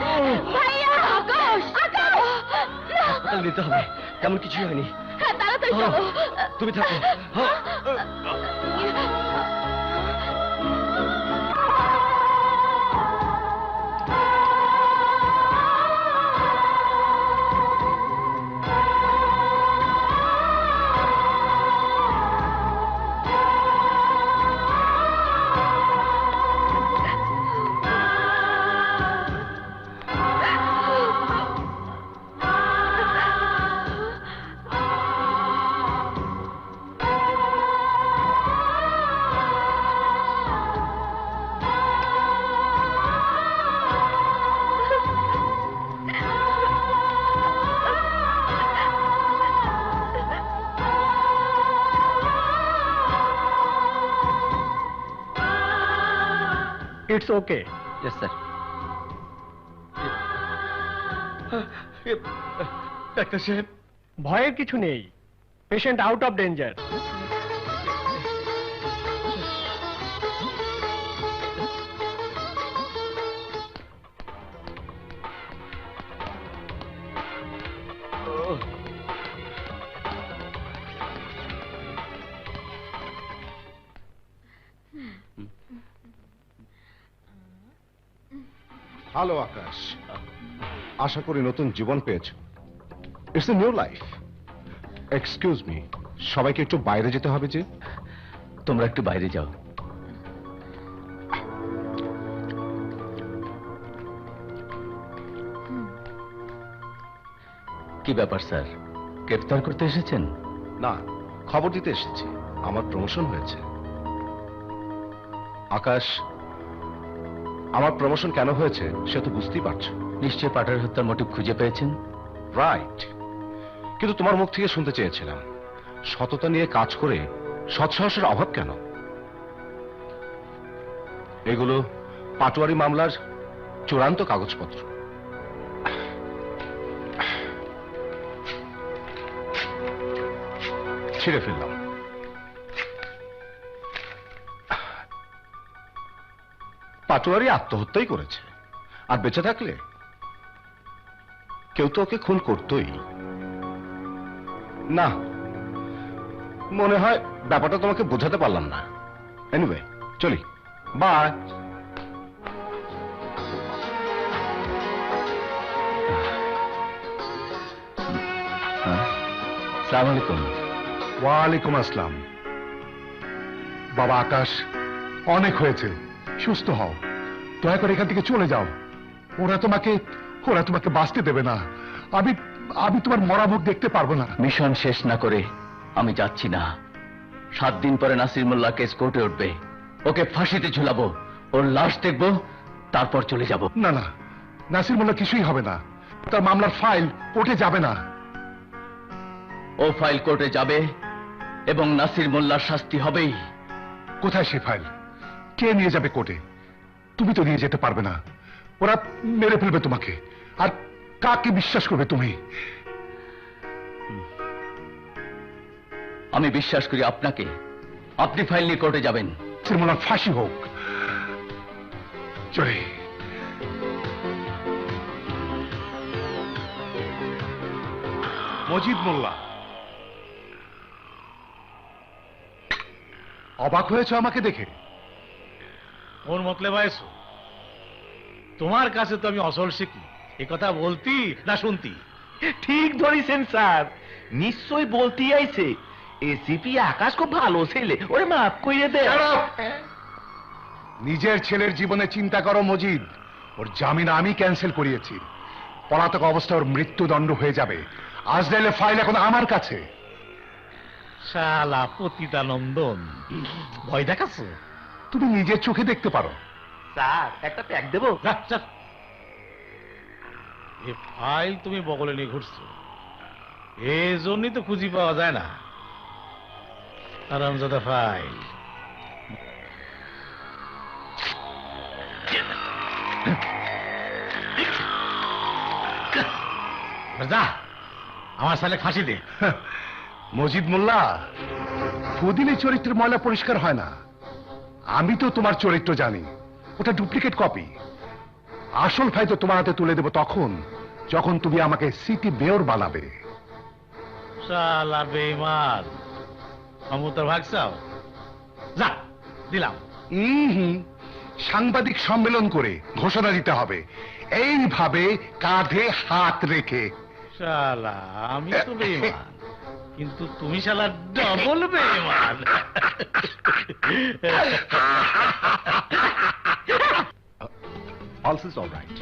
ভাইয়া ভাইয়া আকাশ আকাশ হাসপাতাল নিতে হবে, তেমন কিছুই হয়নি। হ্যাঁ তাড়াতাড়ি চলো। তুমি থাকো। It's okay. Yes, sir. Doctor সাহেব, ভয়ের কিছু নেই, patient out of danger. Hello Akash, আশা করি নতুন জীবন পেয়েছ। It's a new life. Excuse me, সবাইকে একটু বাইরে যেতে হবে যে। তোমরা একটু বাইরে যাও। কি ব্যাপার স্যার, গ্রেফতার করতে এসেছেন? না, খবর দিতে এসেছি, আমার প্রমোশন হয়েছে। আকাশ, আমার প্রমোশন কেন হয়েছে সে তো বুঝতেই পারছো। নিশ্চয় পাঠার হত্যার মোটিভ খুঁজে পেয়েছেন। রাইট, কিন্তু তোমার মুখ থেকে শুনতে চেয়েছিলাম সততা নিয়ে কাজ করে সৎসাহসের অভাব কেন? এগুলো পাটোয়ারি মামলার চূড়ান্ত কাগজপত্র। ছিঁড়ে ফেললাম। পাটোয়ারি আত্মহত্যাই করেছে, আর বেঁচে থাকলে কেউ তো ওকে খুন করতোই না। মনে হয় ব্যাপারটা তোমাকে বোঝাতে পারলাম না। এনিওয়ে, চলি, বাই। আসসালামু আলাইকুম। ওয়ালাইকুম আসসালাম। বাবা আকাশ, অনেক হয়েছে, সুস্থ হও, দয়া করে এখান থেকে চলে যাও। ওরা তোমাকে বাঁচতে দেবে না। আমি তোমার মরা মুখ দেখতে পারবো না। মিশন শেষ না করে আমি যাচ্ছি না। 7 দিন পরে নাসির মোল্লা কেস কোর্টে উঠবে, ওকে ফাঁসিতে ঝুলাবো, ওর লাশ দেখবো, তারপর চলে যাব। না না, নাসির মোল্লা কিছুই হবে না, তার মামলার ফাইল কোর্টে যাবে না। ও ফাইল কোর্টে যাবে এবং নাসির মোল্লার শাস্তি হবেই। কোথায় সে ফাইল? কে নিয়ে যাবে কোর্টে? তুমি তো নিয়ে যেতে পারবে না, ওরা মেরে ফেলবে তোমাকে। আর কাকে বিশ্বাস করবে তুমি? আমি বিশ্বাস করি আপনাকে। আপনি ফাইল নিয়ে কোর্টে যাবেন। নাসির মোল্লার ফাঁসি হোক। চলে মজিদ মোল্লা, অবাক হয়েছে আমাকে দেখে? ওর মতলে বয়স তোমার কাছে তো আমি অসল শিখি, এ কথা বলতি না শুনতি? ঠিক ধরেছেন স্যার, নিশ্চয়ই বলতেই আইছে। এসিপি আকাশ খুব ভালো ছেলে, ওরে মাফ করে দে। নিজের ছেলের জীবনে চিন্তা করো মজিদ। ওর জামিন আমি ক্যান্সেল করিয়েছি, পলাতক অবস্থায় ওর মৃত্যুদণ্ড হয়ে যাবে। আজরাইলের ফাইল এখন আমার কাছে। শালা পতিতানন্দন, ভয় দেখাচ্ছ? তুমি নিজের চোখে দেখতে পারো। স্যার একটা প্যাক দেবো? এ ফাইল তুমি বগলে নিয়ে ঘুরছো, এই জন্যই তো খুঁজি পাওয়া যায় না। আরামজাদা ফাইল। যা, আমার সালে ফাঁসি দে। মজিদ মোল্লা, ফদিলে চরিত্রের ময়লা পরিষ্কার হয় না। আমি তো তোমার চরিত্র জানি, ওটা ডুপ্লিকেট কপি। আসল ফাইল তো তোমার হাতে তুলে দেবো তখন, যখন তুমি আমাকে সিটি মেয়র বানাবে। শালা বেঈমান, ক্ষমতার ভাগ চাও? যা দিলাম। সাংবাদিক সম্মেলন করে ঘোষণা দিতে হবে, এইভাবে কাঁধে হাত রেখে। শালা আমি তো বেঈমান, কিন্তু তুমি শালা ডবল বেঈমান। All is all right.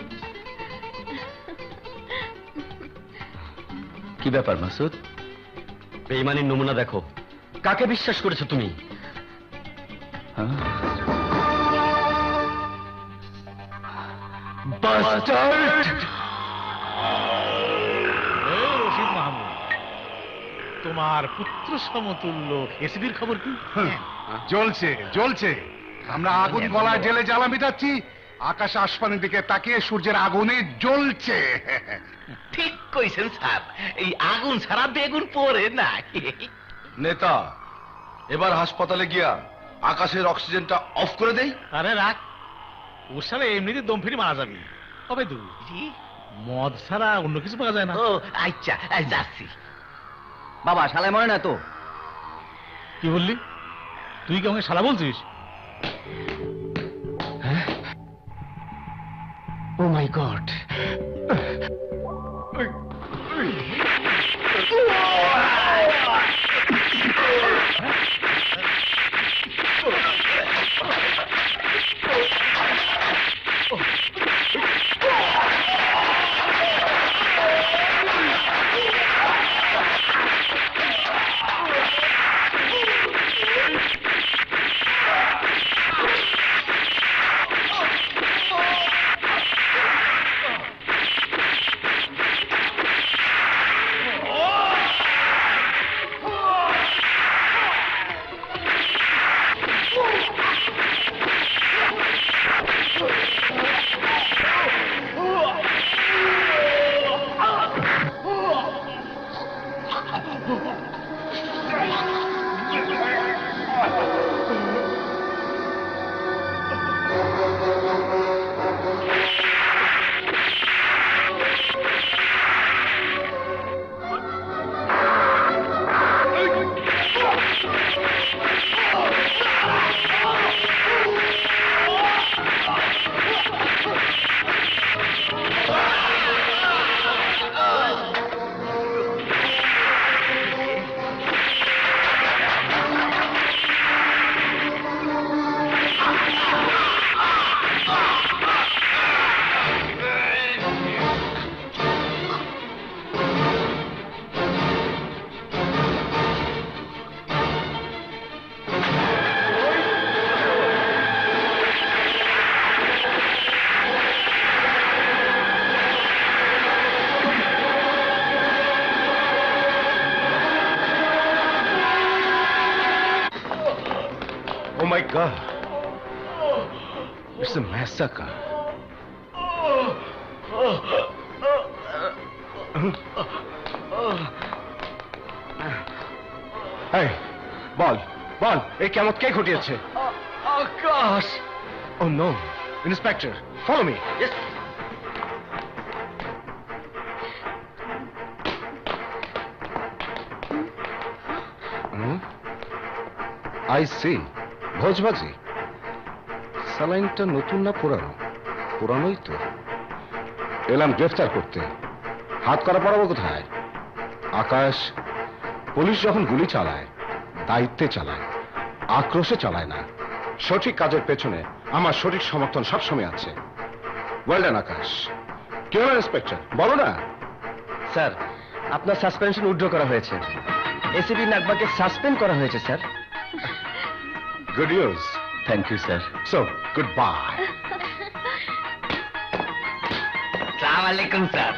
কি ব্যাপার মাসুদ? বেঈমানির নমুনা দেখো, কাকে বিশ্বাস করেছো তুমি? হ্যাঁ? এই রশিদ মাহমুদ, তোমার পুত্র সমতুল্য এসিবির খবর কি? জ্বলছে জ্বলছে, আমরা আগুন গলায় জেলে জ্বালা মিটাচ্ছি, আকাশ আসমানের দিকে তাকিয়ে সূর্যের আগুনে জ্বলছে। ঠিক কইছেন স্যার, এই আগুন ছাড়া বেগুন পড়ে না। নেতা, এবার হাসপাতালে গিয়া আকাশের অক্সিজেনটা অফ করে দেই। আরে রাখ, ওর সাথে এমনিতে দম ফিরে মারা যাবি। তবে তুই মদ ছাড়া অন্য কিছু পাওয়া যায় না। ও আচ্ছা, যাচ্ছি। বাবা শালায় মরে না তো? কি বললি? তুই কি আমাকে শালা বলছিস? Oh my God, Oh my God! It's a massacre. Hey, বল বল, এই কেমন কে ঘটিয়েছে? আকাশ। Oh no, Inspector, follow me. Yes. I see. ভোজবাজি। স্যালাইনটা নতুন না পুরানো? পুরানোই তো। এলাম গ্রেফতার করতে, হাত করা পড়াবো কোথায়? আকাশ, পুলিশ যখন গুলি চালায় দায়িত্বে চালায়, আক্রোশে চালায় না। সঠিক কাজের পেছনে আমার সঠিক সমর্থন সবসময় আছে। ওয়েল ডান আকাশ। কি হলো ইন্সপেক্টর, বলো না। স্যার, আপনার সাসপেনশন উইথড্র করা হয়েছে। এসিপি নাগবাকে সাসপেন্ড করা হয়েছে sir. Good news. Thank you sir. So goodbye. আসসালামু আলাইকুম স্যার।